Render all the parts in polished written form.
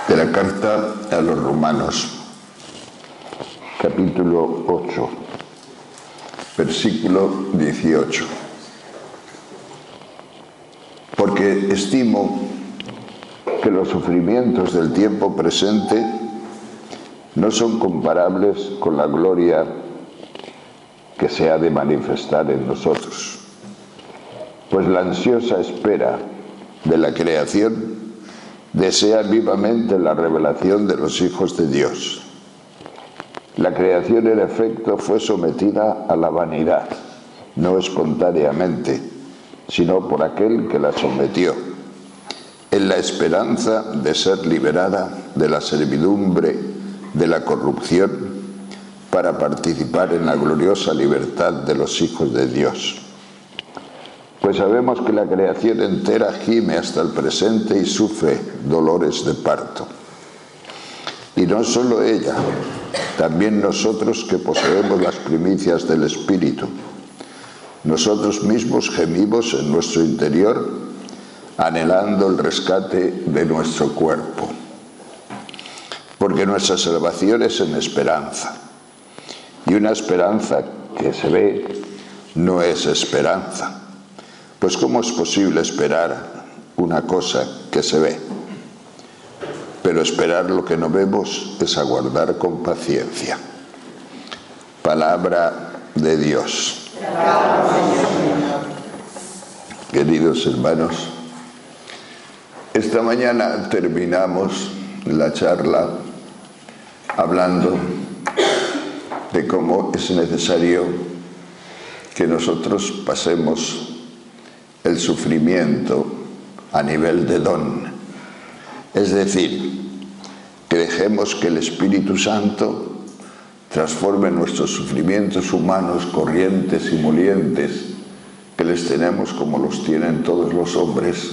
De la carta a los Romanos, capítulo 8, versículo 18. Porque estimo que los sufrimientos del tiempo presente no son comparables con la gloria que se ha de manifestar en nosotros. Pues la ansiosa espera de la creación desea vivamente la revelación de los hijos de Dios. La creación, en efecto, fue sometida a la vanidad, no espontáneamente, sino por aquel que la sometió, en la esperanza de ser liberada de la servidumbre de la corrupción para participar en la gloriosa libertad de los hijos de Dios. Pues sabemos que la creación entera gime hasta el presente y sufre dolores de parto. Y no solo ella, también nosotros que poseemos las primicias del Espíritu. Nosotros mismos gemimos en nuestro interior, anhelando el rescate de nuestro cuerpo. Porque nuestra salvación es en esperanza. Y una esperanza que se ve no es esperanza. Pues ¿cómo es posible esperar una cosa que se ve? Pero esperar lo que no vemos es aguardar con paciencia. Palabra de Dios. Queridos hermanos, esta mañana terminamos la charla hablando de cómo es necesario que nosotros pasemos el sufrimiento a nivel de don. Es decir, que dejemos que el Espíritu Santo transforme nuestros sufrimientos humanos corrientes y molientes, que les tenemos como los tienen todos los hombres,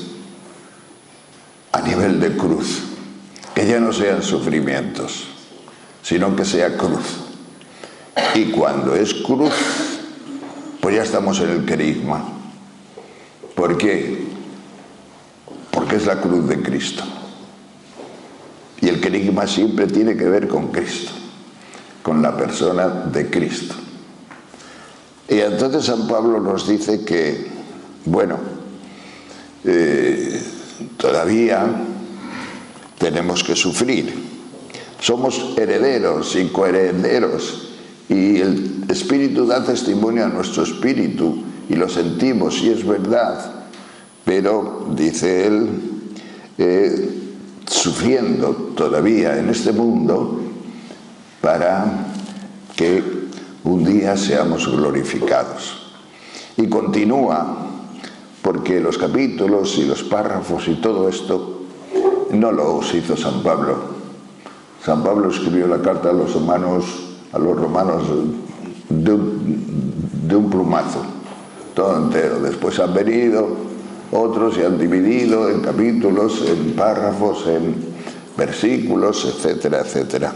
a nivel de cruz. Que ya no sean sufrimientos, sino que sea cruz. Y cuando es cruz, pues ya estamos en el querigma. ¿Por qué? Porque es la cruz de Cristo. Y el querigma siempre tiene que ver con Cristo, con la persona de Cristo. Y entonces San Pablo nos dice que, bueno, todavía tenemos que sufrir. Somos herederos y coherederos. Y el Espíritu da testimonio a nuestro espíritu y lo sentimos, y es verdad. Pero, dice él, sufriendo todavía en este mundo para que un día seamos glorificados. Y continúa, porque los capítulos y los párrafos y todo esto no los hizo San Pablo. San Pablo escribió la carta a los romanos de un plumazo, todo entero. Después han venido otros y han dividido en capítulos, en párrafos, en versículos, etcétera, etcétera.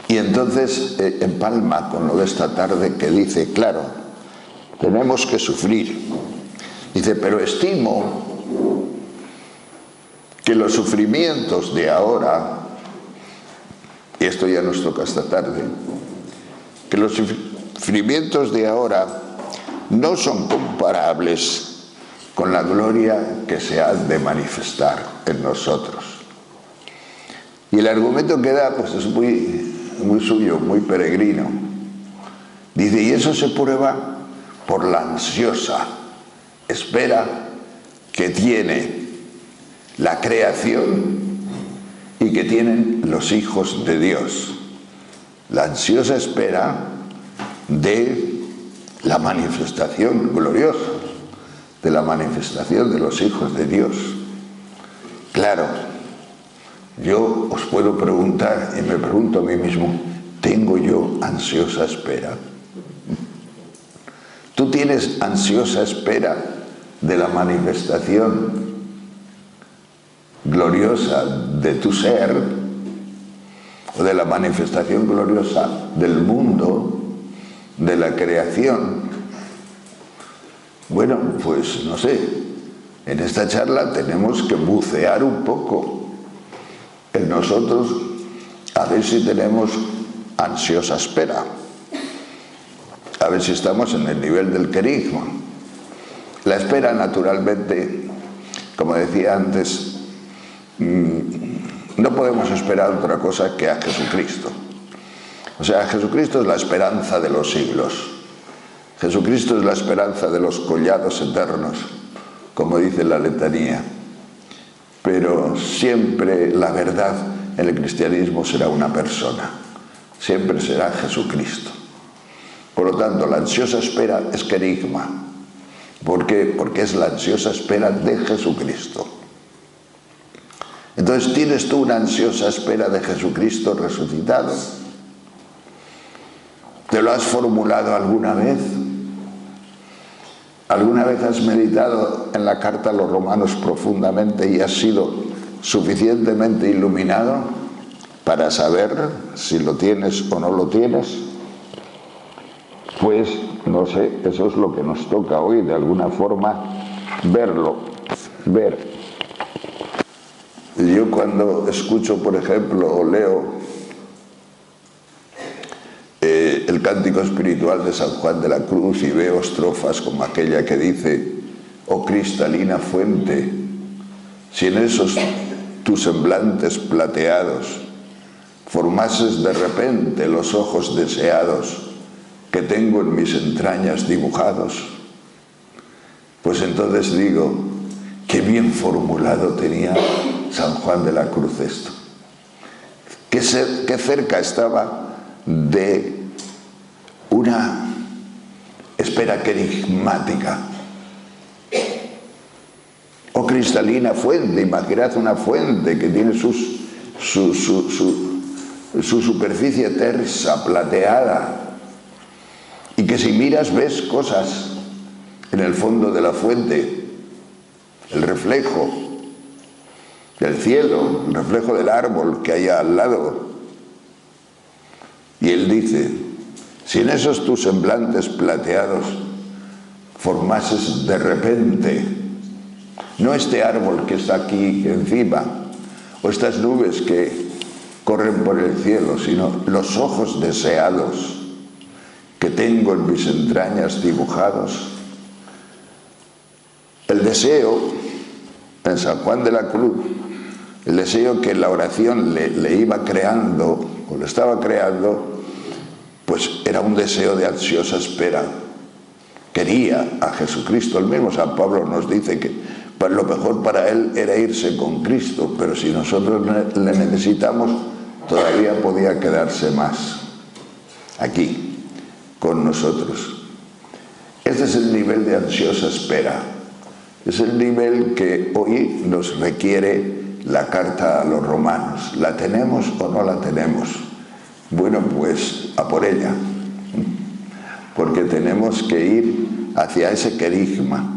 Y entonces empalma con lo de esta tarde, que dice, claro, tenemos que sufrir. Dice, pero estimo que los sufrimientos de ahora, y esto ya nos toca esta tarde, que los sufrimientos de ahora no son comparables con la gloria que se ha de manifestar en nosotros. Y el argumento que da, pues es muy suyo, muy peregrino. Dice, y eso se prueba por la ansiosa espera que tiene la creación y que tienen los hijos de Dios. La ansiosa espera de la manifestación gloriosa, de la manifestación de los hijos de Dios. Claro, yo os puedo preguntar, y me pregunto a mí mismo, ¿tengo yo ansiosa espera? ¿Tú tienes ansiosa espera de la manifestación gloriosa de tu ser, o de la manifestación gloriosa del mundo, de la creación? Bueno, pues no sé, en esta charla tenemos que bucear un poco en nosotros a ver si tenemos ansiosa espera, a ver si estamos en el nivel del querigma. La espera, naturalmente, como decía antes, no podemos esperar otra cosa que a Jesucristo. O sea, Jesucristo es la esperanza de los siglos. Jesucristo es la esperanza de los collados eternos, como dice la letanía. Pero siempre la verdad en el cristianismo será una persona. Siempre será Jesucristo. Por lo tanto, la ansiosa espera es querigma. ¿Por qué? Porque es la ansiosa espera de Jesucristo. Entonces, ¿tienes tú una ansiosa espera de Jesucristo resucitado? ¿Te lo has formulado alguna vez? ¿Alguna vez has meditado en la carta a los Romanos profundamente y has sido suficientemente iluminado para saber si lo tienes o no lo tienes? Pues, no sé, eso es lo que nos toca hoy, de alguna forma, ver. Yo cuando escucho, por ejemplo, o leo el cántico espiritual de San Juan de la Cruz y veo estrofas como aquella que dice: oh cristalina fuente, si en esos tus semblantes plateados formases de repente los ojos deseados que tengo en mis entrañas dibujados, pues entonces digo, qué bien formulado tenía San Juan de la Cruz esto. Qué cerca estaba de una espera querigmática. Oh cristalina fuente, imaginad una fuente que tiene su superficie tersa, plateada, y que si miras ves cosas en el fondo de la fuente, el reflejo del cielo, el reflejo del árbol que hay al lado. Y él dice, si en esos tus semblantes plateados formases de repente, no este árbol que está aquí encima, o estas nubes que corren por el cielo, sino los ojos deseados que tengo en mis entrañas dibujados. El deseo, en San Juan de la Cruz, el deseo que la oración le iba creando, o le estaba creando, pues era un deseo de ansiosa espera. Quería a Jesucristo. El mismo San Pablo nos dice que lo mejor para él era irse con Cristo, pero si nosotros le necesitamos, todavía podía quedarse más aquí, con nosotros. Este es el nivel de ansiosa espera. Es el nivel que hoy nos requiere la carta a los romanos. ¿La tenemos o no la tenemos? Bueno, pues a por ella, porque tenemos que ir hacia ese querigma,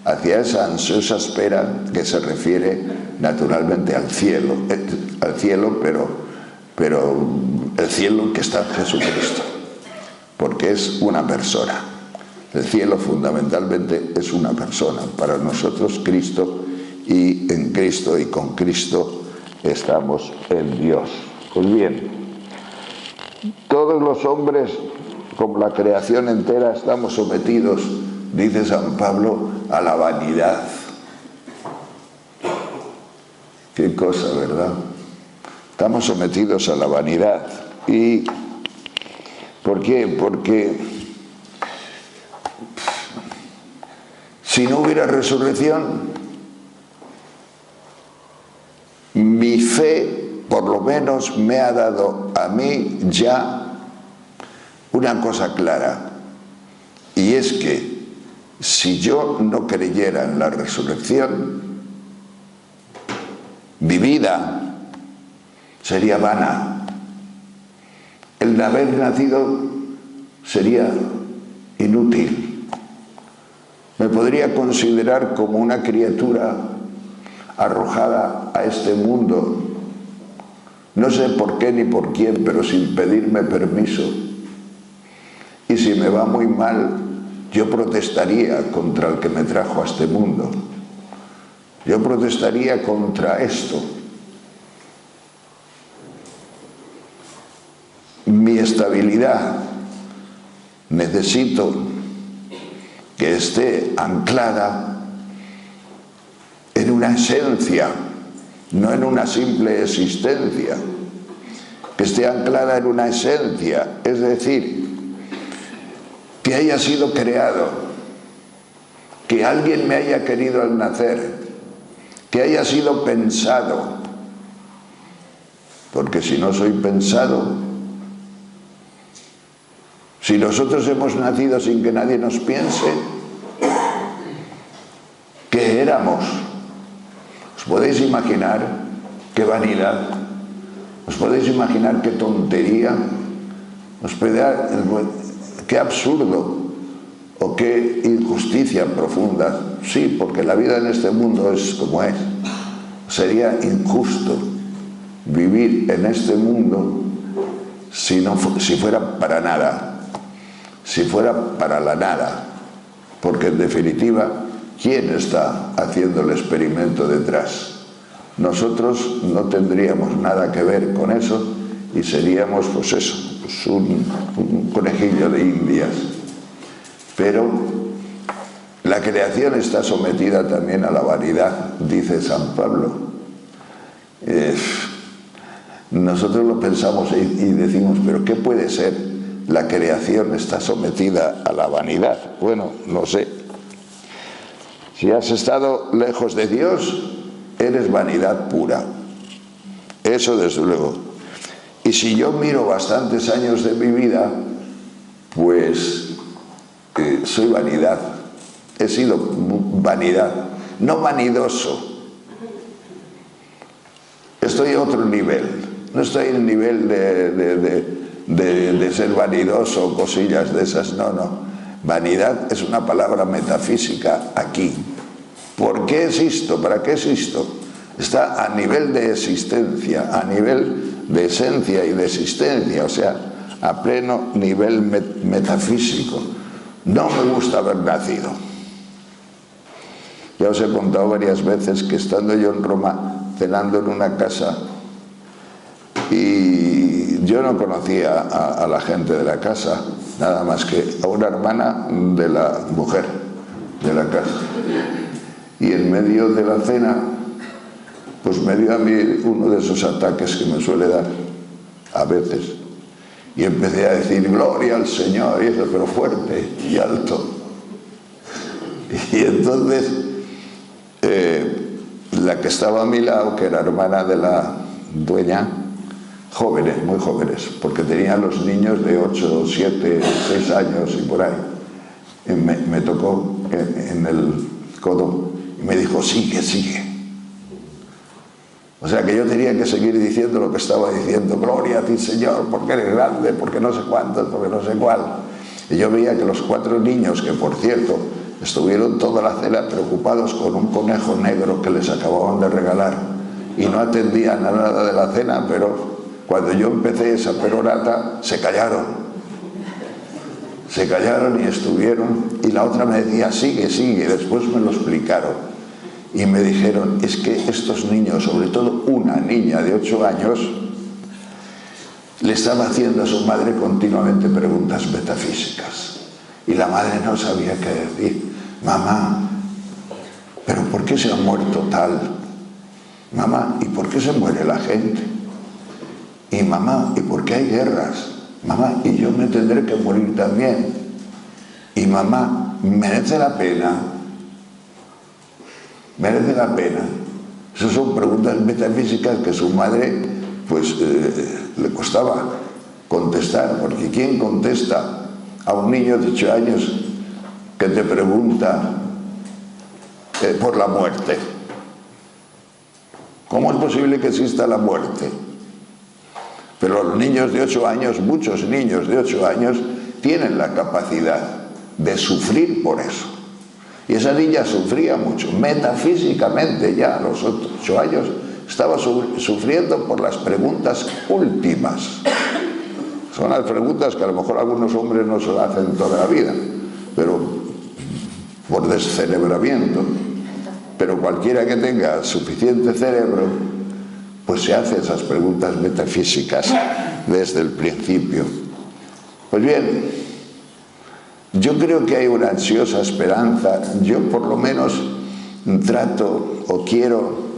hacia esa ansiosa espera que se refiere naturalmente al cielo, pero el cielo que está en Jesucristo, porque es una persona. El cielo fundamentalmente es una persona, para nosotros Cristo, y en Cristo y con Cristo estamos en Dios. Pues bien, todos los hombres, como la creación entera, estamos sometidos, dice San Pablo, a la vanidad. Qué cosa, ¿verdad? Estamos sometidos a la vanidad. ¿Y por qué? Porque si no hubiera resurrección, mi fe por lo menos me ha dado a mí ya una cosa clara, y es que si yo no creyera en la resurrección, mi vida sería vana. El de haber nacido sería inútil. Me podría considerar como una criatura arrojada a este mundo, no sé por qué ni por quién, pero sin pedirme permiso. Y si me va muy mal, yo protestaría contra el que me trajo a este mundo. Yo protestaría contra esto. estabilidad necesito que esté anclada en una esencia, no en una simple existencia, que esté anclada en una esencia, es decir, que haya sido creado, que alguien me haya querido al nacer, que haya sido pensado, porque si no soy pensado, si nosotros hemos nacido sin que nadie nos piense, ¿qué éramos? ¿Os podéis imaginar qué vanidad? ¿Os podéis imaginar qué tontería? ¿Qué absurdo o qué injusticia profunda? Sí, porque la vida en este mundo es como es. Sería injusto vivir en este mundo si fuera para nada, si fuera para la nada, porque en definitiva, ¿quién está haciendo el experimento detrás? Nosotros no tendríamos nada que ver con eso y seríamos, pues eso, pues un conejillo de Indias. Pero la creación está sometida también a la vanidad, dice San Pablo. Nosotros lo pensamos y decimos, ¿pero qué puede ser? La creación está sometida a la vanidad. Bueno, no sé. Si has estado lejos de Dios, eres vanidad pura. Eso desde luego. Y si yo miro bastantes años de mi vida, pues soy vanidad. He sido vanidad. No vanidoso. Estoy a otro nivel. No estoy en el nivel de ser vanidoso o cosillas de esas. No, no. Vanidad es una palabra metafísica aquí. ¿Por qué existo? ¿Para qué existo? Está a nivel de existencia, a nivel de esencia y de existencia, o sea, a pleno nivel metafísico. No me gusta haber nacido. Ya os he contado varias veces que estando yo en Roma, cenando en una casa, y yo no conocía a la gente de la casa, nada más que a una hermana de la mujer de la casa. Y en medio de la cena, pues me dio a mí uno de esos ataques que me suele dar a veces. Y empecé a decir, gloria al Señor, y eso, pero fuerte y alto. Y entonces, la que estaba a mi lado, que era hermana de la dueña, jóvenes, muy jóvenes, porque tenían los niños de 8, 7, 6 años y por ahí. Y me tocó en el codo y me dijo, sigue, sigue. O sea que yo tenía que seguir diciendo lo que estaba diciendo, gloria a ti Señor, porque eres grande, porque no sé cuánto, porque no sé cuál. Y yo veía que los 4 niños, que por cierto estuvieron toda la cena preocupados con un conejo negro que les acababan de regalar y no atendían a nada de la cena, pero cuando yo empecé esa perorata se callaron y estuvieron, y la otra me decía, sigue, sigue, y después me lo explicaron. Y me dijeron, es que estos niños, sobre todo una niña de 8 años, le estaba haciendo a su madre continuamente preguntas metafísicas. Y la madre no sabía qué decir. Mamá, ¿pero por qué se ha muerto tal? Mamá, ¿y por qué se muere la gente? Y mamá, ¿y por qué hay guerras? Mamá, ¿y yo me tendré que morir también? Y mamá, ¿merece la pena? ¿Merece la pena? Esas son preguntas metafísicas que su madre pues le costaba contestar, porque ¿quién contesta a un niño de 8 años que te pregunta por la muerte? ¿Cómo es posible que exista la muerte? Pero los niños de 8 años, muchos niños de 8 años, tienen la capacidad de sufrir por eso. Y esa niña sufría mucho, metafísicamente ya a los 8 años estaba sufriendo por las preguntas últimas. Son las preguntas que a lo mejor algunos hombres no se lo hacen toda la vida, pero por descerebramiento. Pero cualquiera que tenga suficiente cerebro, pues se hace esas preguntas metafísicas desde el principio. Pues bien, yo creo que hay una ansiosa esperanza. Yo por lo menos trato o quiero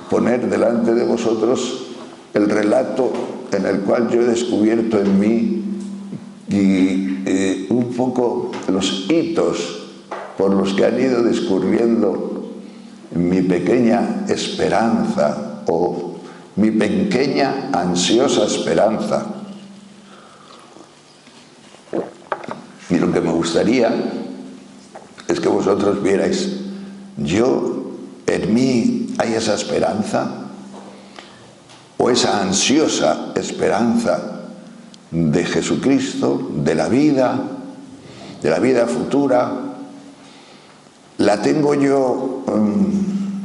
poner delante de vosotros el relato en el cual yo he descubierto en mí y un poco los hitos por los que han ido discurriendo mi pequeña esperanza o mi pequeña ansiosa esperanza. Y lo que me gustaría es que vosotros vierais, en mí hay esa esperanza o esa ansiosa esperanza de Jesucristo, de la vida futura. La tengo yo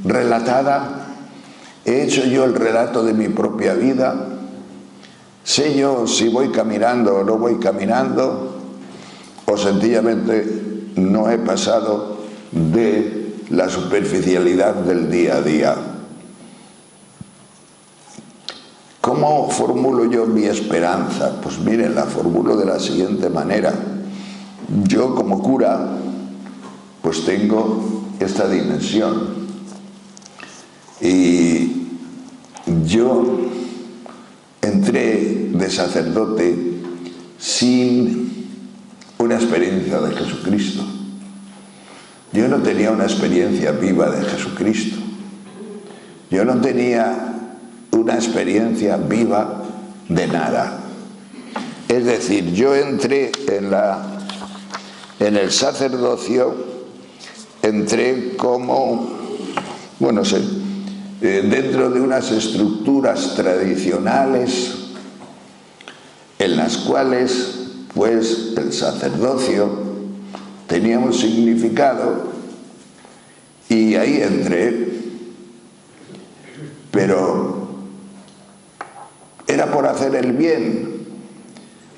relatada, he hecho yo el relato de mi propia vida, sé yo si voy caminando o no voy caminando, o sencillamente no he pasado de la superficialidad del día a día. ¿Cómo formulo yo mi esperanza? Pues miren, la formulo de la siguiente manera. Yo como cura, pues tengo esta dimensión. Y yo entré de sacerdote sin una experiencia de Jesucristo. Yo no tenía una experiencia viva de Jesucristo. Yo no tenía una experiencia viva de nada. Es decir, yo entré en el sacerdocio, entré como, dentro de unas estructuras tradicionales en las cuales, pues, el sacerdocio tenía un significado y ahí entré, pero era por hacer el bien,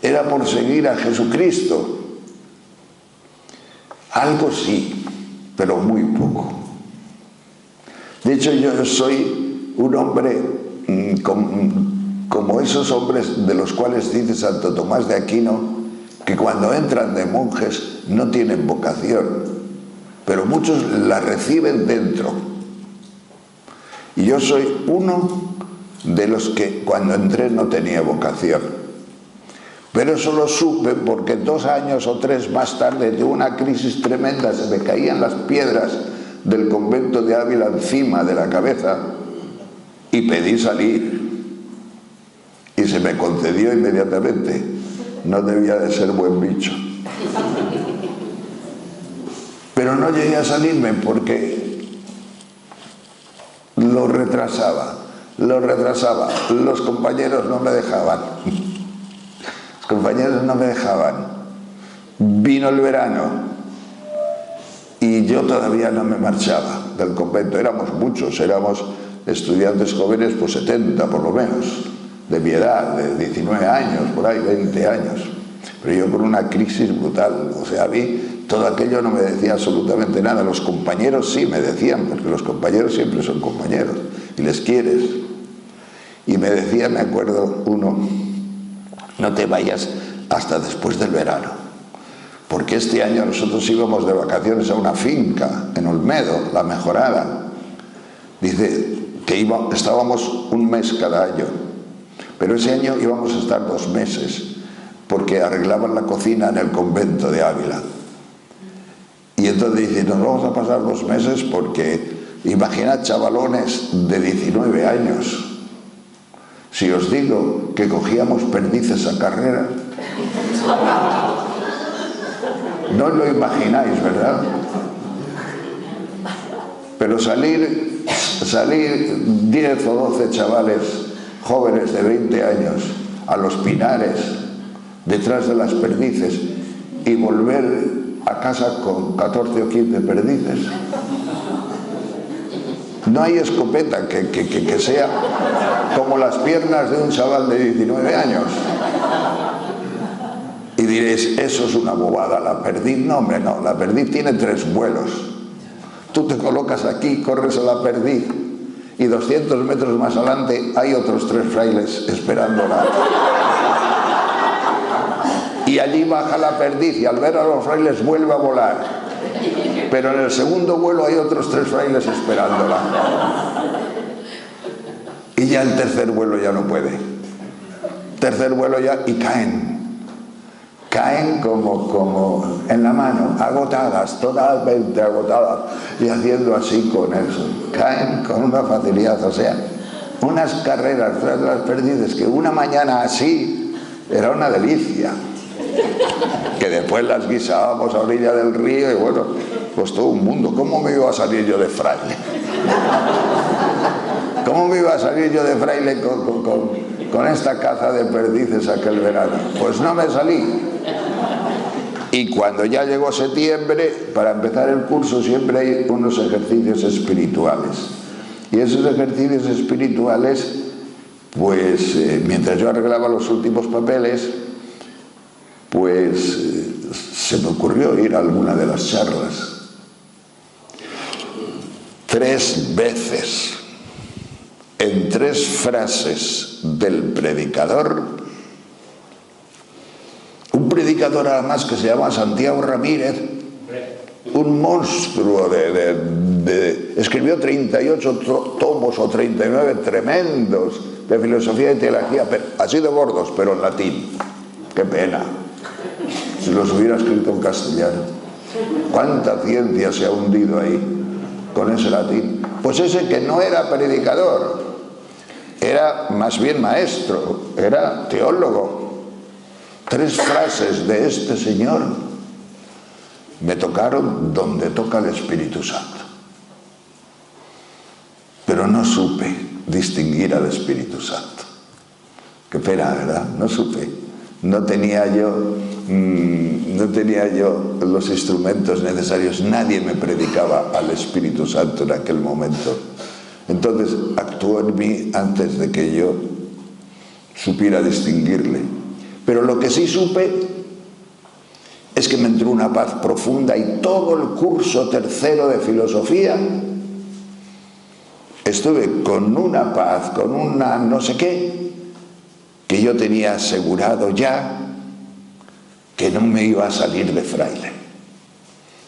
era por seguir a Jesucristo. Algo sí, pero muy poco. De hecho, yo soy un hombre como esos hombres de los cuales dice Santo Tomás de Aquino que cuando entran de monjes no tienen vocación, pero muchos la reciben dentro. Y yo soy uno de los que cuando entré no tenía vocación. Pero eso lo supe porque 2 años o 3 más tarde, de una crisis tremenda, se me caían las piedras del convento de Ávila encima de la cabeza y pedí salir. Y se me concedió inmediatamente. No debía de ser buen bicho. Pero no llegué a salirme porque lo retrasaba. Los compañeros no me dejaban. Los compañeros no me dejaban. Vino el verano y yo todavía no me marchaba del convento. Éramos muchos, éramos estudiantes jóvenes, pues 70 por lo menos, de mi edad, de 19 años, por ahí, 20 años. Pero yo con una crisis brutal, o sea, a mí todo aquello no me decía absolutamente nada. Los compañeros sí me decían, porque los compañeros siempre son compañeros y les quieres. Y me decía, me acuerdo uno, no te vayas hasta después del verano, porque este año nosotros íbamos de vacaciones a una finca en Olmedo, La Mejorada. Dice que estábamos un mes cada año, pero ese año íbamos a estar 2 meses, porque arreglaban la cocina en el convento de Ávila. Y entonces dice, nos vamos a pasar 2 meses porque, imaginad chavalones de 19 años, si os digo que cogíamos perdices a carrera, no os lo imagináis, ¿verdad? Pero salir 10 o 12 chavales jóvenes de 20 años a los pinares, detrás de las perdices, y volver a casa con 14 o 15 perdices. No hay escopeta que sea como las piernas de un chaval de 19 años. Y diréis, eso es una bobada, la perdiz. No, hombre, no, la perdiz tiene 3 vuelos. Tú te colocas aquí, corres a la perdiz y 200 metros más adelante hay otros 3 frailes esperándola. Y allí baja la perdiz y al ver a los frailes vuelve a volar. Pero en el segundo vuelo hay otros 3 frailes esperándola. Y ya el tercer vuelo ya no puede. Tercer vuelo ya y caen como en la mano, agotadas, totalmente agotadas, y haciendo así con eso. Caen con una facilidad, o sea, unas carreras tras las perdices que una mañana así era una delicia. Que después las guisábamos a orilla del río y bueno, pues todo un mundo. ¿Cómo me iba a salir yo de fraile? ¿Cómo me iba a salir yo de fraile con esta caza de perdices aquel verano? Pues no me salí. Y cuando ya llegó septiembre, para empezar el curso siempre hay unos ejercicios espirituales. Y esos ejercicios espirituales, pues mientras yo arreglaba los últimos papeles, pues se me ocurrió ir a alguna de las charlas. 3 veces, en 3 frases del predicador, un predicador además que se llama Santiago Ramírez, un monstruo escribió 38 tomos o 39 tremendos de filosofía y teología, así de gordos, pero en latín. Qué pena, si los hubiera escrito en castellano. Cuánta ciencia se ha hundido ahí con ese latín. Pues ese que no era predicador, era más bien maestro, era teólogo. 3 frases de este señor me tocaron donde toca el Espíritu Santo. Pero no supe distinguir al Espíritu Santo. Qué pena, ¿verdad? No supe. No tenía yo los instrumentos necesarios. Nadie me predicaba al Espíritu Santo en aquel momento. Entonces actuó en mí antes de que yo supiera distinguirle. Pero lo que sí supe es que me entró una paz profunda y todo el curso tercero de filosofía estuve con una paz, con una no sé qué, que yo tenía asegurado ya que no me iba a salir de fraile.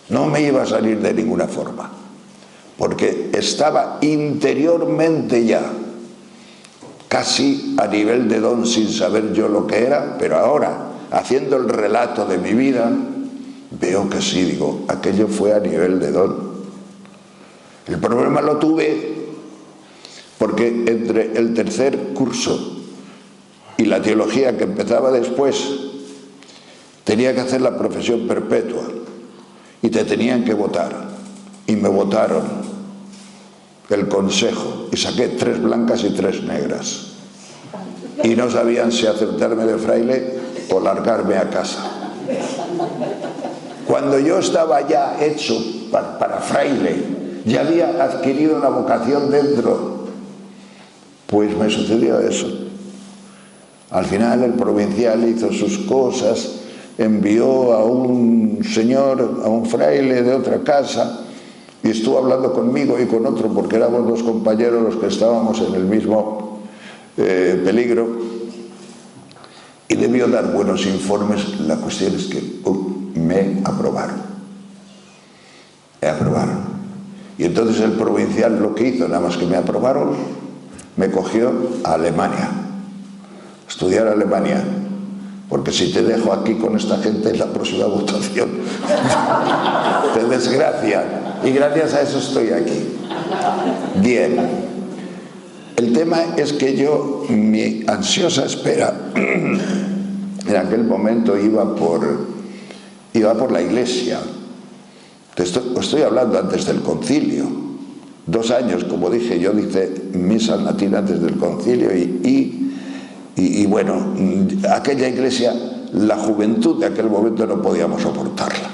No me iba a salir de ninguna forma, porque estaba interiormente ya casi a nivel de don sin saber yo lo que era, pero ahora, haciendo el relato de mi vida, veo que sí, digo, aquello fue a nivel de don. El problema lo tuve porque entre el tercer curso y la teología que empezaba después, tenía que hacer la profesión perpetua y te tenían que votar. Y me votaron el consejo y saqué 3 blancas y 3 negras. Y no sabían si aceptarme de fraile o largarme a casa. Cuando yo estaba ya hecho para fraile, ya había adquirido la vocación dentro, pues me sucedió eso. Al final el provincial hizo sus cosas, envió a un señor, a un fraile de otra casa, y estuvo hablando conmigo y con otro, porque éramos 2 compañeros los que estábamos en el mismo peligro, y debió dar buenos informes. La cuestión es que me aprobaron. Me aprobaron. Y entonces el provincial lo que hizo, nada más que me aprobaron, me cogió a Alemania, a estudiar a Alemania. Porque si te dejo aquí con esta gente en la próxima votación, te desgracian. Y gracias a eso estoy aquí. Bien. El tema es que yo, mi ansiosa espera, en aquel momento iba por la iglesia. Estoy hablando antes del concilio. 2 años, como dije, yo hice misa en latín antes del concilio y bueno, aquella iglesia, la juventud de aquel momento no podíamos soportarla.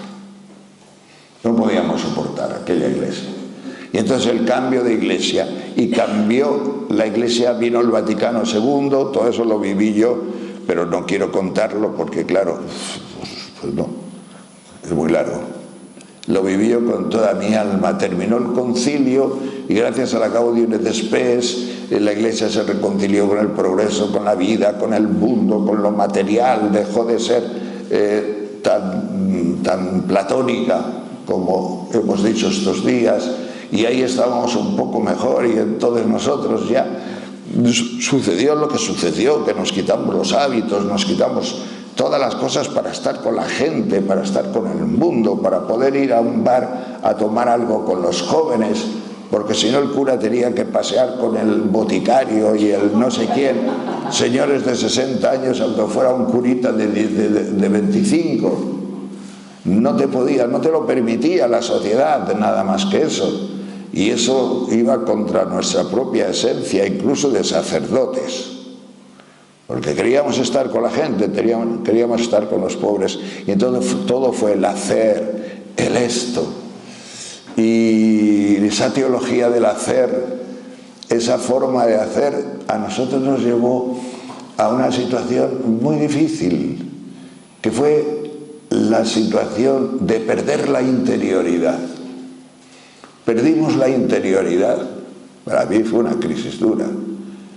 No podíamos soportar aquella iglesia. Y entonces el cambio de iglesia, y cambió la iglesia, vino el Vaticano II, todo eso lo viví yo, pero no quiero contarlo porque claro, pues no, es muy largo. Lo viví yo con toda mi alma. Terminó el concilio y gracias a la Gaudium et Spes la iglesia se reconcilió con el progreso, con la vida, con el mundo, con lo material, dejó de ser tan platónica como hemos dicho estos días, y ahí estábamos un poco mejor, y entonces nosotros ya sucedió lo que sucedió, que nos quitamos los hábitos, nos quitamos todas las cosas para estar con la gente, para estar con el mundo, para poder ir a un bar a tomar algo con los jóvenes, porque si no el cura tenía que pasear con el boticario y el no sé quién, señores de 60 años, aunque fuera un curita de 25. No te lo permitía la sociedad, nada más que eso. Y eso iba contra nuestra propia esencia, incluso de sacerdotes. Porque queríamos estar con la gente, queríamos estar con los pobres. Y entonces todo fue el hacer, el esto. Y esa teología del hacer, esa forma de hacer, a nosotros nos llevó a una situación muy difícil, que fue la situación de perder la interioridad. Perdimos la interioridad. Para mí fue una crisis dura.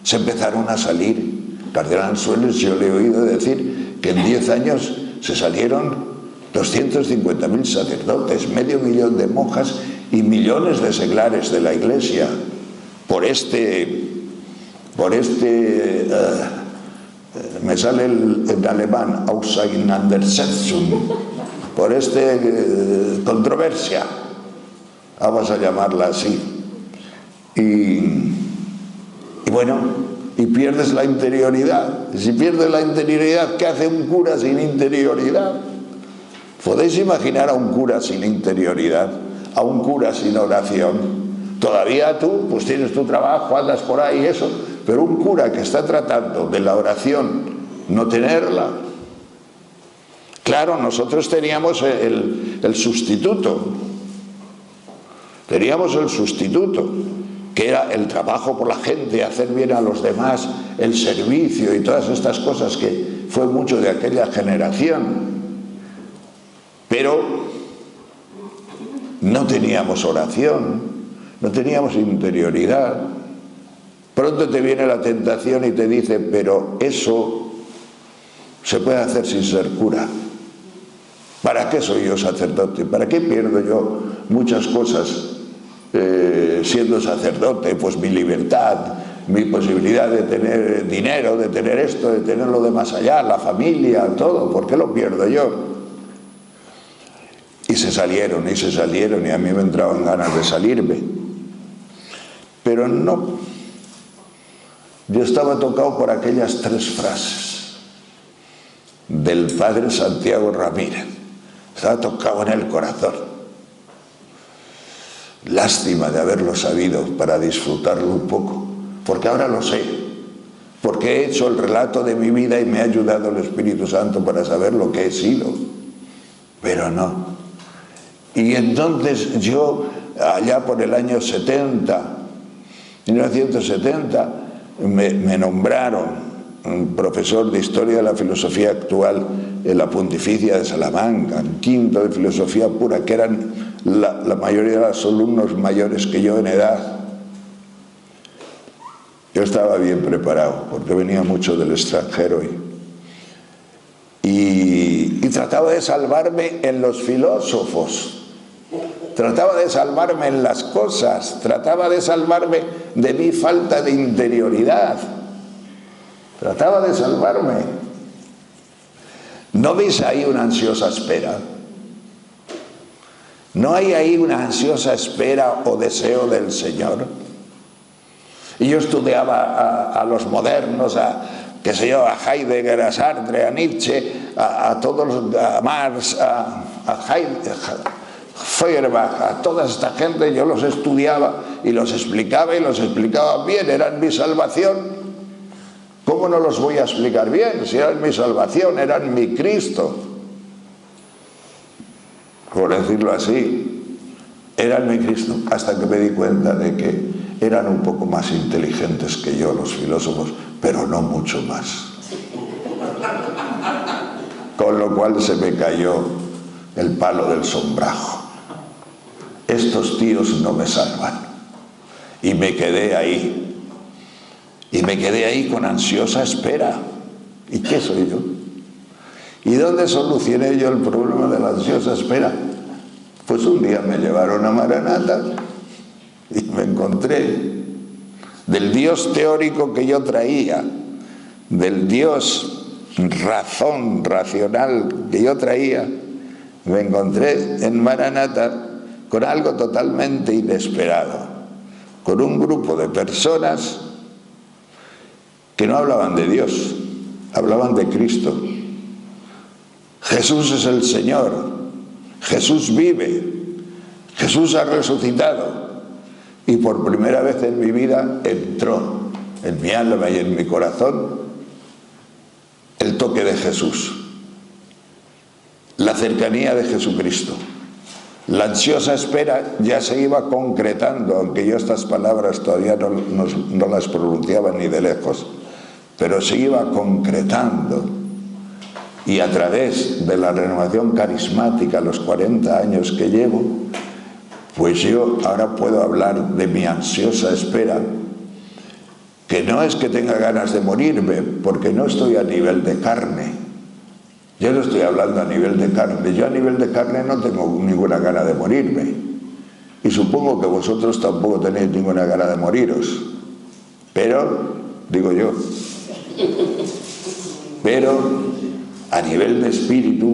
Se empezaron a salir. Cardenal Suárez, yo le he oído decir que en 10 años se salieron 250.000 sacerdotes, 500.000 de monjas y millones de seglares de la Iglesia por me sale en alemán, Auseinandersetzung, por controversia, vamos a llamarla así. Y bueno, y pierdes la interioridad. Si pierdes la interioridad, ¿qué hace un cura sin interioridad? ¿Podéis imaginar a un cura sin interioridad? A un cura sin oración. Todavía tú, pues tienes tu trabajo, andas por ahí, eso, pero un cura que está tratando de la oración, no tenerla. Claro, nosotros teníamos el sustituto. Teníamos el sustituto, que era el trabajo por la gente, hacer bien a los demás, el servicio y todas estas cosas que fue mucho de aquella generación. Pero no teníamos oración, no teníamos interioridad. Pronto te viene la tentación y te dice, pero eso se puede hacer sin ser cura. ¿Para qué soy yo sacerdote? ¿Para qué pierdo yo muchas cosas siendo sacerdote? Pues mi libertad, mi posibilidad de tener dinero, de tener esto, de tener lo de más allá, la familia, todo. ¿Por qué lo pierdo yo? Y se salieron, y a mí me entraban ganas de salirme. Pero no. Yo estaba tocado por aquellas 3 frases del padre Santiago Ramírez. Estaba tocado en el corazón. Lástima de haberlo sabido para disfrutarlo un poco, porque ahora lo sé, porque he hecho el relato de mi vida y me ha ayudado el Espíritu Santo para saber lo que he sido, pero no. Y entonces yo, allá por el año 1970, me nombraron profesor de Historia de la Filosofía Actual en la Pontificia de Salamanca, en quinto de Filosofía Pura, que eran la mayoría de los alumnos mayores que yo en edad. Yo estaba bien preparado, porque venía mucho del extranjero y trataba de salvarme en los filósofos. Trataba de salvarme en las cosas, trataba de salvarme de mi falta de interioridad. Trataba de salvarme. ¿No veis ahí una ansiosa espera? ¿No hay ahí una ansiosa espera o deseo del Señor? Y yo estudiaba a los modernos, a Heidegger, a Sartre, a Nietzsche, a todos, a Marx, a Feuerbach, a toda esta gente, yo los estudiaba y los explicaba bien, eran mi salvación. ¿Cómo no los voy a explicar bien? Si eran mi salvación, eran mi Cristo. Por decirlo así, eran mi Cristo, hasta que me di cuenta de que eran un poco más inteligentes que yo los filósofos, pero no mucho más. Con lo cual se me cayó el palo del sombrajo. Estos tíos no me salvan. Y me quedé ahí. Y me quedé ahí con ansiosa espera. ¿Y qué soy yo? ¿Y dónde solucioné yo el problema de la ansiosa espera? Pues un día me llevaron a Maranata y me encontré del Dios teórico que yo traía, del Dios razón, racional que yo traía, me encontré en Maranata con algo totalmente inesperado, con un grupo de personas que no hablaban de Dios, hablaban de Cristo. Jesús es el Señor, Jesús vive, Jesús ha resucitado. Y por primera vez en mi vida entró en mi alma y en mi corazón el toque de Jesús, la cercanía de Jesucristo. La ansiosa espera ya se iba concretando, aunque yo estas palabras todavía no las pronunciaba ni de lejos, pero se iba concretando. Y a través de la renovación carismática, los 40 años que llevo, pues yo ahora puedo hablar de mi ansiosa espera, que no es que tenga ganas de morirme, porque no estoy a nivel de carne. Yo no estoy hablando a nivel de carne. Yo a nivel de carne no tengo ninguna gana de morirme. Y supongo que vosotros tampoco tenéis ninguna gana de moriros. Pero, digo yo, pero a nivel de espíritu,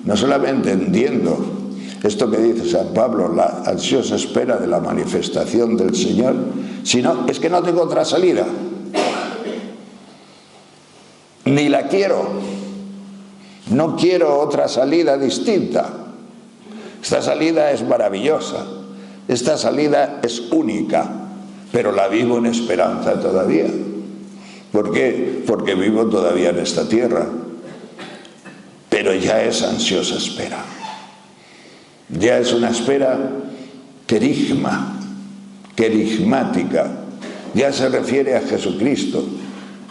no solamente entiendo esto que dice San Pablo, la ansiosa espera de la manifestación del Señor, sino es que no tengo otra salida. Ni la quiero. No quiero otra salida distinta. Esta salida es maravillosa. Esta salida es única, pero la vivo en esperanza todavía. ¿Por qué? Porque vivo todavía en esta tierra. Pero ya es ansiosa espera. Ya es una espera querigmática. Ya se refiere a Jesucristo.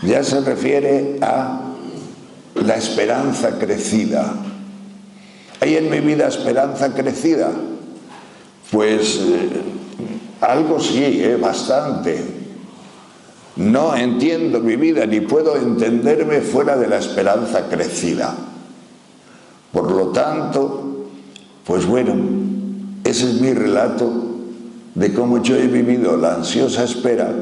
Ya se refiere a la esperanza crecida. ¿Hay en mi vida esperanza crecida? Pues algo sí, bastante. No entiendo mi vida ni puedo entenderme fuera de la esperanza crecida. Por lo tanto, pues bueno, ese es mi relato de cómo yo he vivido la ansiosa espera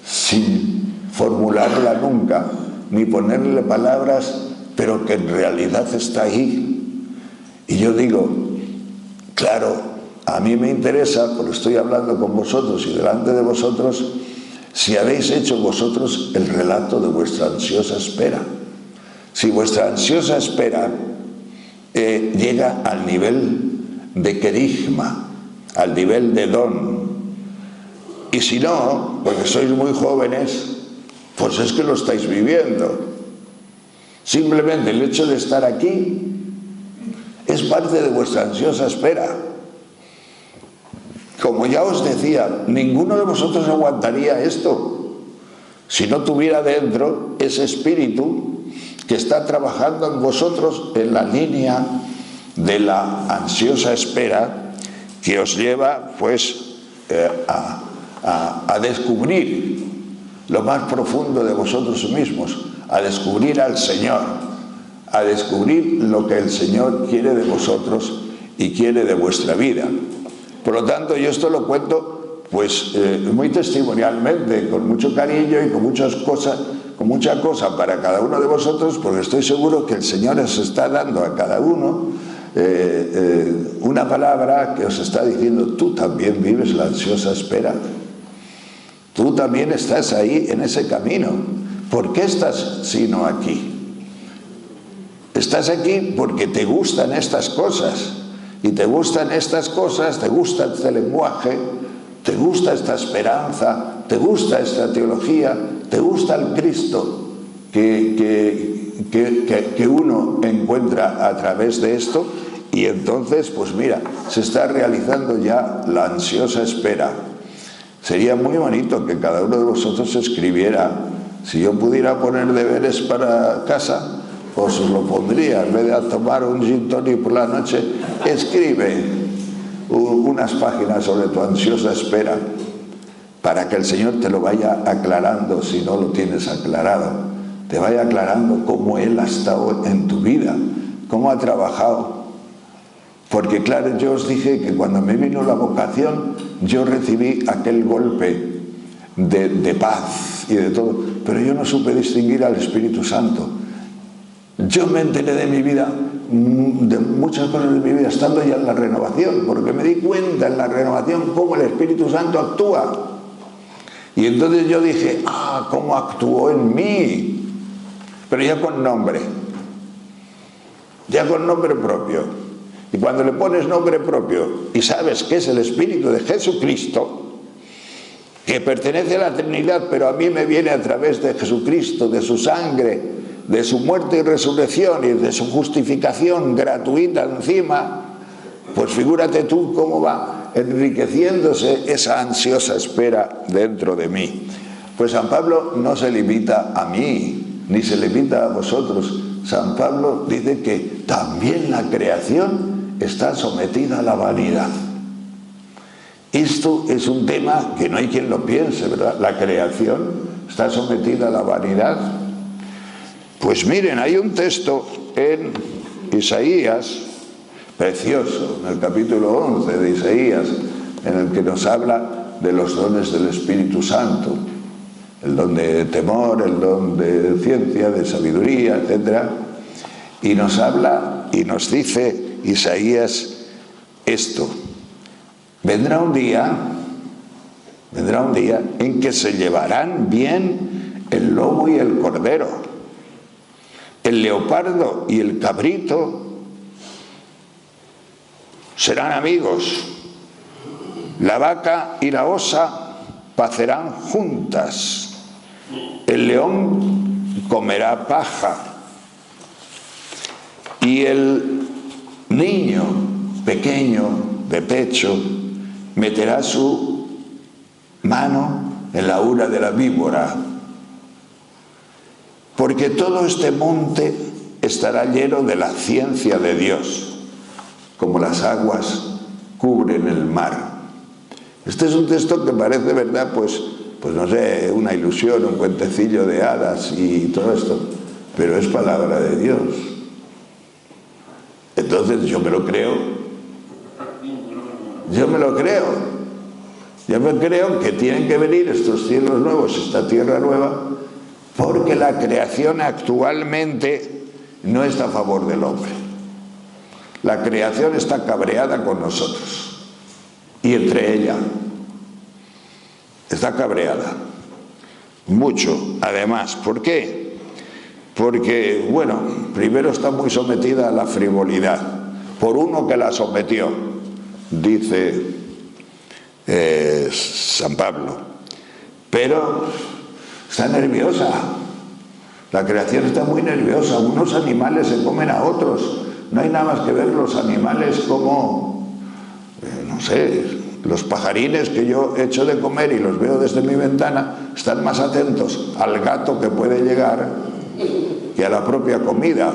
sin formularla nunca, ni ponerle palabras, pero que en realidad está ahí. Y yo digo, claro, a mí me interesa, porque estoy hablando con vosotros y delante de vosotros, si habéis hecho vosotros el relato de vuestra ansiosa espera. Si vuestra ansiosa espera llega al nivel de querigma, al nivel de don. Y si no, porque sois muy jóvenes, pues es que lo estáis viviendo. Simplemente el hecho de estar aquí es parte de vuestra ansiosa espera. Como ya os decía, ninguno de vosotros aguantaría esto si no tuviera dentro ese espíritu que está trabajando en vosotros en la línea de la ansiosa espera que os lleva pues a descubrir lo más profundo de vosotros mismos, a descubrir al Señor, a descubrir lo que el Señor quiere de vosotros y quiere de vuestra vida. Por lo tanto, yo esto lo cuento pues muy testimonialmente, con mucho cariño y con muchas cosas, con mucha cosa para cada uno de vosotros, porque estoy seguro que el Señor os está dando a cada uno una palabra que os está diciendo: tú también vives la ansiosa espera, tú también estás ahí en ese camino. ¿Por qué estás sino aquí? Estás aquí porque te gustan estas cosas, y te gustan estas cosas, te gusta este lenguaje, te gusta esta esperanza, te gusta esta teología, te gusta el Cristo que uno encuentra a través de esto. Y entonces, pues mira, se está realizando ya la ansiosa espera. Sería muy bonito que cada uno de vosotros escribiera. Si yo pudiera poner deberes para casa, pues os lo pondría. En vez de tomar un gin tonic por la noche, escribe unas páginas sobre tu ansiosa espera, para que el Señor te lo vaya aclarando si no lo tienes aclarado. te vaya aclarando cómo Él ha estado en tu vida, cómo ha trabajado. Porque claro, yo os dije que cuando me vino la vocación, yo recibí aquel golpe de paz y de todo, pero yo no supe distinguir al Espíritu Santo. Yo me enteré de mi vida, de muchas cosas de mi vida, estando ya en la renovación, porque me di cuenta en la renovación cómo el Espíritu Santo actúa. Y entonces yo dije, cómo actuó en mí, pero ya con nombre propio. Y cuando le pones nombre propio y sabes que es el Espíritu de Jesucristo, que pertenece a la Trinidad, pero a mí me viene a través de Jesucristo, de su sangre, de su muerte y resurrección y de su justificación gratuita encima, pues figúrate tú cómo va enriqueciéndose esa ansiosa espera dentro de mí. Pues San Pablo no se limita a mí, ni se limita a vosotros. San Pablo dice que también la creación está sometida a la vanidad. Esto es un tema que no hay quien lo piense, ¿verdad? La creación está sometida a la vanidad. Pues miren, hay un texto en Isaías, precioso, en el capítulo 11 de Isaías, en el que nos habla de los dones del Espíritu Santo, el don de temor, el don de ciencia, de sabiduría, etc. Y nos habla y nos dice Isaías esto: vendrá un día en que se llevarán bien el lobo y el cordero, el leopardo y el cabrito serán amigos, la vaca y la osa pacerán juntas, el león comerá paja y el niño pequeño de pecho meterá su mano en la ura de la víbora, porque todo este monte estará lleno de la ciencia de Dios, como las aguas cubren el mar. Este es un texto que parece, ¿verdad?, pues no sé, una ilusión, un cuentecillo de hadas y todo esto, pero es palabra de Dios. Entonces yo me lo creo que tienen que venir estos cielos nuevos, esta tierra nueva, porque la creación actualmente no está a favor del hombre. La creación está cabreada con nosotros, y entre ella está cabreada mucho, además. ¿Por qué? Porque, bueno, primero está muy sometida a la frivolidad por uno que la sometió, dice San Pablo, pero está nerviosa. La creación está muy nerviosa. Unos animales se comen a otros. No hay nada más que ver los animales como, no sé, los pajarines que yo echo de comer y los veo desde mi ventana, están más atentos al gato que puede llegar que a la propia comida.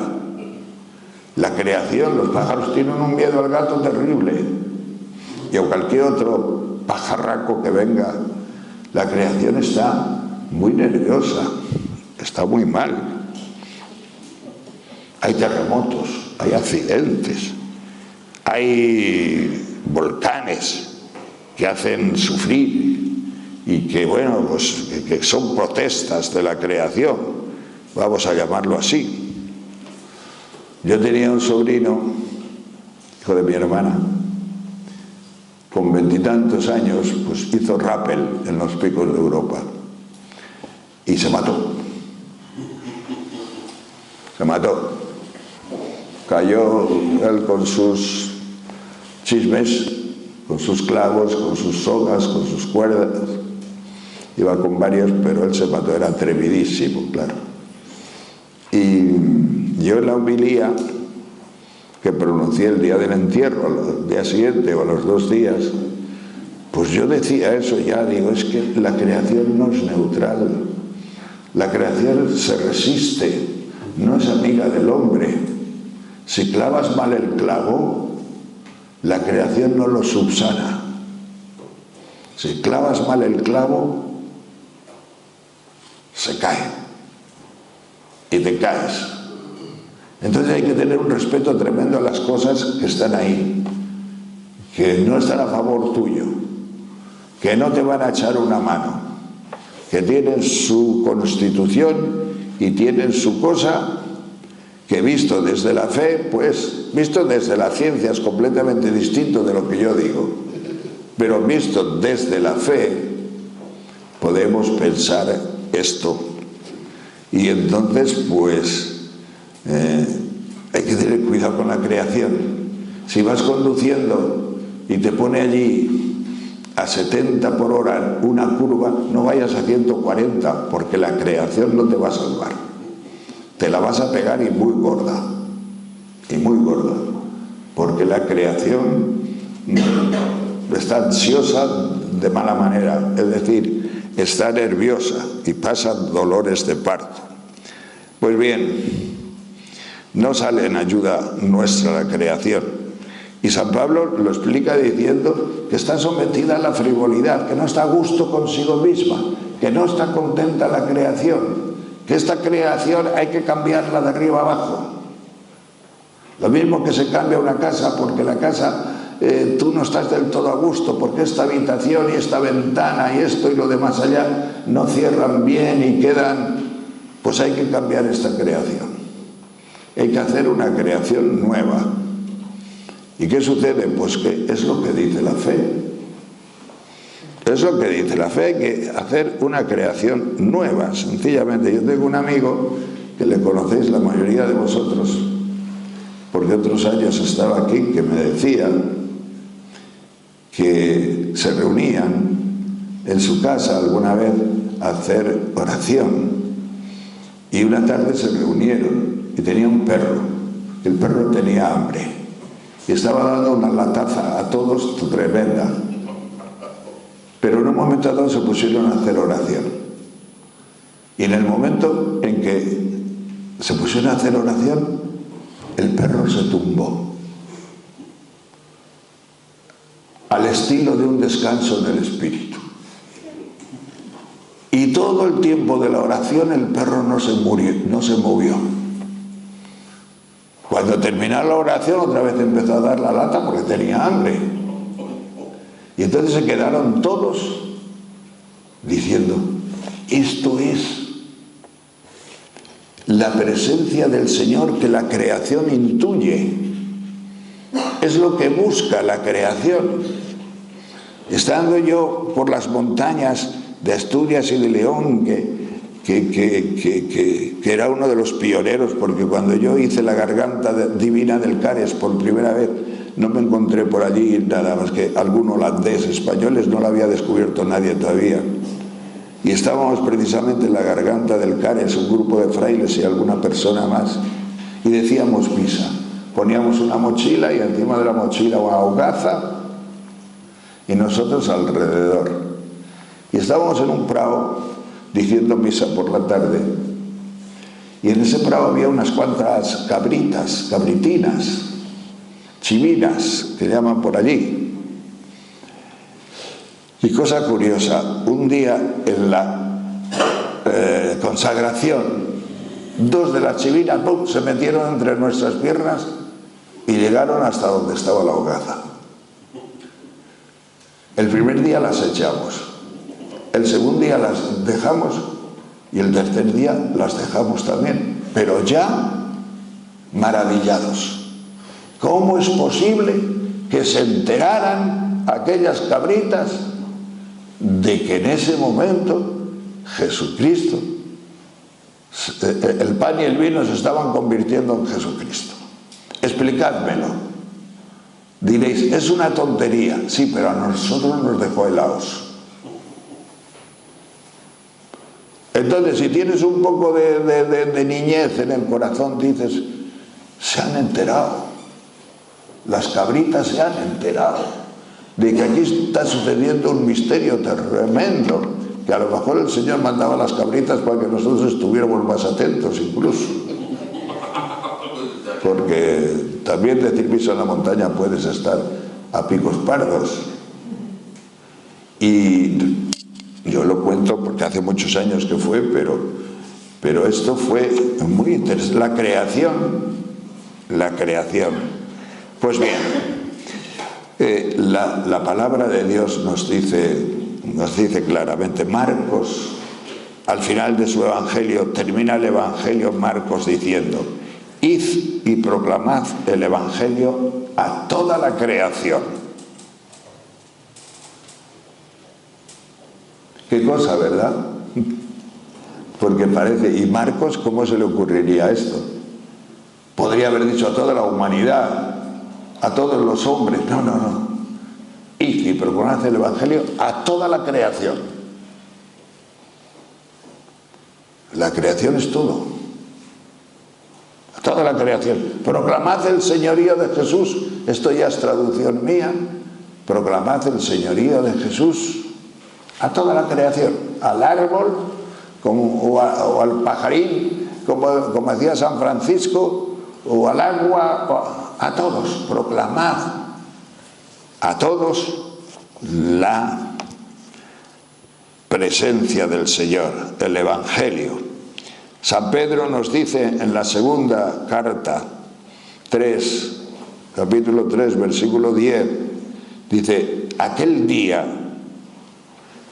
La creación, los pájaros tienen un miedo al gato terrible, y a cualquier otro pajarraco que venga. La creación está muy nerviosa, está muy mal. Hay terremotos, hay accidentes, hay volcanes que hacen sufrir y que, bueno, pues que son protestas de la creación, vamos a llamarlo así. Yo tenía un sobrino, hijo de mi hermana, con 20 y tantos años, pues hizo rappel en los picos de Europa y se mató. Cayó él con sus chismes, con sus clavos, con sus sogas, con sus cuerdas. Iba con varios, pero él se mató, era atrevidísimo, claro. Y yo en la homilía que pronuncié el día del entierro, al día siguiente o a los 2 días, pues yo decía eso ya, digo, es que la creación no es neutral. La creación se resiste, no es amiga del hombre. Si clavas mal el clavo, la creación no lo subsana. Si clavas mal el clavo, se cae. y te caes. Entonces hay que tener un respeto tremendo a las cosas que están ahí, que no están a favor tuyo, que no te van a echar una mano, que tienen su constitución y tienen su cosa, que visto desde la fe, pues visto desde la ciencia es completamente distinto de lo que yo digo, pero visto desde la fe podemos pensar esto. Y entonces pues hay que tener cuidado con la creación. Si vas conduciendo y te pone allí a 70 por hora una curva, no vayas a 140, porque la creación no te va a salvar. Te la vas a pegar y muy gorda, porque la creación está ansiosa de mala manera, es decir, está nerviosa y pasan dolores de parto. Pues bien, no sale en ayuda nuestra la creación. Y San Pablo lo explica diciendo que está sometida a la frivolidad, que no está a gusto consigo misma, que no está contenta la creación, que esta creación hay que cambiarla de arriba abajo. Lo mismo que se cambia una casa, porque la casa tú no estás del todo a gusto, porque esta habitación y esta ventana y esto y lo demás allá no cierran bien y quedan, pues hay que cambiar esta creación. Hay que hacer una creación nueva. ¿Y qué sucede? Pues que es lo que dice la fe. Es lo que dice la fe, hay que hacer una creación nueva, sencillamente. Yo tengo un amigo que le conocéis la mayoría de vosotros, porque otros años estaba aquí, que me decía que se reunían en su casa alguna vez a hacer oración, y una tarde se reunieron y tenía un perro. El perro tenía hambre y estaba dando una lataza a todos tremenda. Pero en un momento dado se pusieron a hacer oración. Y en el momento en que se pusieron a hacer oración, el perro se tumbó. Al estilo de un descanso del espíritu. Y todo el tiempo de la oración el perro no se movió. Cuando terminó la oración otra vez empezó a dar la lata porque tenía hambre. Y entonces se quedaron todos diciendo, esto es la presencia del Señor que la creación intuye. Es lo que busca la creación. Estando yo por las montañas de Asturias y de León, que era uno de los pioneros, porque cuando yo hice la garganta divina del Cares por primera vez, no me encontré por allí nada más que algún holandés. Españoles no lo había descubierto nadie todavía. Y estábamos precisamente en la garganta del Cares, un grupo de frailes y alguna persona más, y decíamos misa. Poníamos una mochila y encima de la mochila una hogaza y nosotros alrededor. Y estábamos en un prado diciendo misa por la tarde. Y en ese prado había unas cuantas cabritinas, chivinas, que llaman por allí. Y cosa curiosa, un día en la consagración, dos de las chivinas ¡pum!, se metieron entre nuestras piernas y llegaron hasta donde estaba la hogaza. El primer día las echamos, el segundo día las dejamos y el tercer día las dejamos también, pero ya maravillados. ¿Cómo es posible que se enteraran aquellas cabritas de que en ese momento Jesucristo, el pan y el vino se estaban convirtiendo en Jesucristo? Explicádmelo. Diréis, es una tontería. Sí, pero a nosotros nos dejó helados. Entonces, si tienes un poco de niñez en el corazón, dices, se han enterado. Las cabritas se han enterado de que aquí está sucediendo un misterio tremendo, que a lo mejor el Señor mandaba las cabritas para que nosotros estuviéramos más atentos incluso. Porque también decir misa en la montaña puedes estar a picos pardos. Y yo lo cuento porque hace muchos años que fue, pero Pero esto fue muy interesante. La creación. Pues bien, la palabra de Dios nos dice claramente. Marcos, al final de su evangelio, termina el evangelio Marcos diciendo: id y proclamad el evangelio a toda la creación. Qué cosa, ¿verdad? Porque parece, ¿y Marcos cómo se le ocurriría esto? Podría haber dicho a toda la humanidad, a todos los hombres. No. Id y proclamad el evangelio a toda la creación. La creación es todo. A toda la creación. Proclamad el señorío de Jesús. Esto ya es traducción mía. Proclamad el señorío de Jesús a toda la creación. Al árbol o al pajarín, como decía San Francisco, o al agua, a todos. Proclamad a todos la presencia del Señor, el Evangelio. San Pedro nos dice en la segunda carta, capítulo 3, versículo 10, dice: aquel día,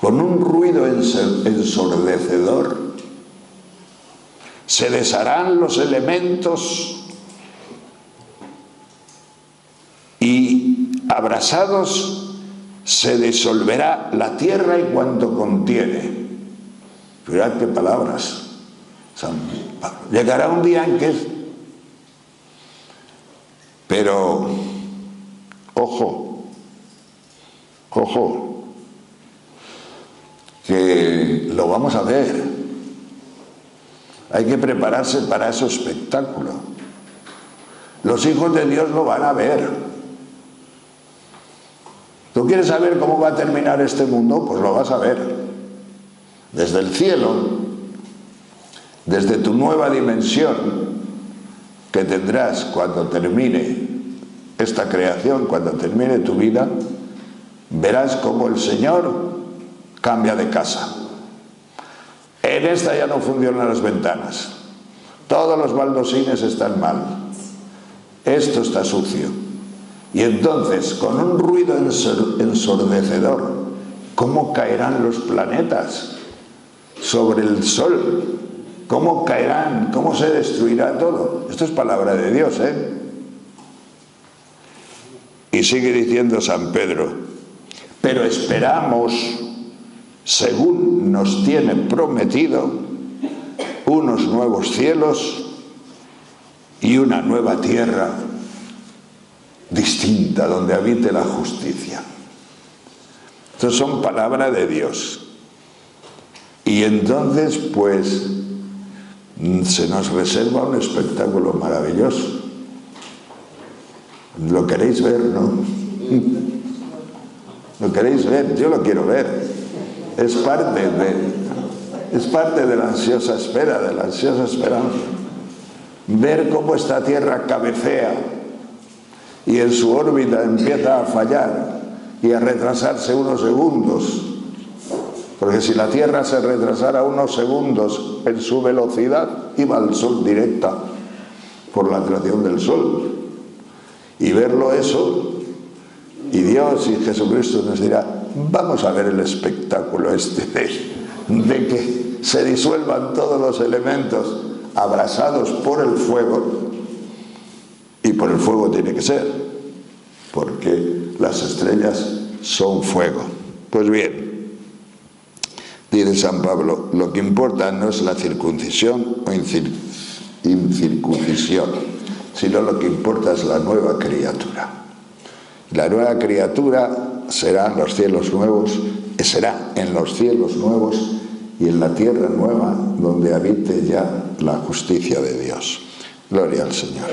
con un ruido ensordecedor, se desharán los elementos y abrasados se disolverá la tierra y cuanto contiene. Mirad qué palabras. San Pablo. Llegará un día en que... Pero, ojo, que lo vamos a ver. Hay que prepararse para ese espectáculo. Los hijos de Dios lo van a ver. ¿Tú quieres saber cómo va a terminar este mundo? Pues lo vas a ver. Desde el cielo, desde tu nueva dimensión que tendrás cuando termine esta creación, cuando termine tu vida, verás cómo el Señor cambia de casa. En esta ya no funcionan las ventanas. Todos los baldosines están mal. Esto está sucio. Y entonces, con un ruido ensordecedor, ¿cómo caerán los planetas sobre el Sol? ¿Cómo caerán? ¿Cómo se destruirá todo? Esto es palabra de Dios, ¿eh? Y sigue diciendo San Pedro: pero esperamos, según nos tiene prometido, unos nuevos cielos y una nueva tierra distinta, donde habite la justicia. Estas son palabras de Dios. Y entonces, pues, se nos reserva un espectáculo maravilloso. ¿Lo queréis ver, no? ¿Lo queréis ver? Yo lo quiero ver. Es parte de la ansiosa espera, de la ansiosa esperanza. Ver cómo esta tierra cabecea y en su órbita empieza a fallar y a retrasarse unos segundos. Porque si la Tierra se retrasara unos segundos en su velocidad, iba al Sol directa por la atracción del Sol. Y verlo eso, y Dios y Jesucristo nos dirá: vamos a ver el espectáculo este de que se disuelvan todos los elementos abrasados por el fuego. Y por el fuego tiene que ser, porque las estrellas son fuego. Pues bien, dice San Pablo, lo que importa no es la circuncisión o incircuncisión, sino lo que importa es la nueva criatura. La nueva criatura será en los cielos nuevos y en la tierra nueva, donde habite ya la justicia de Dios. Gloria al Señor.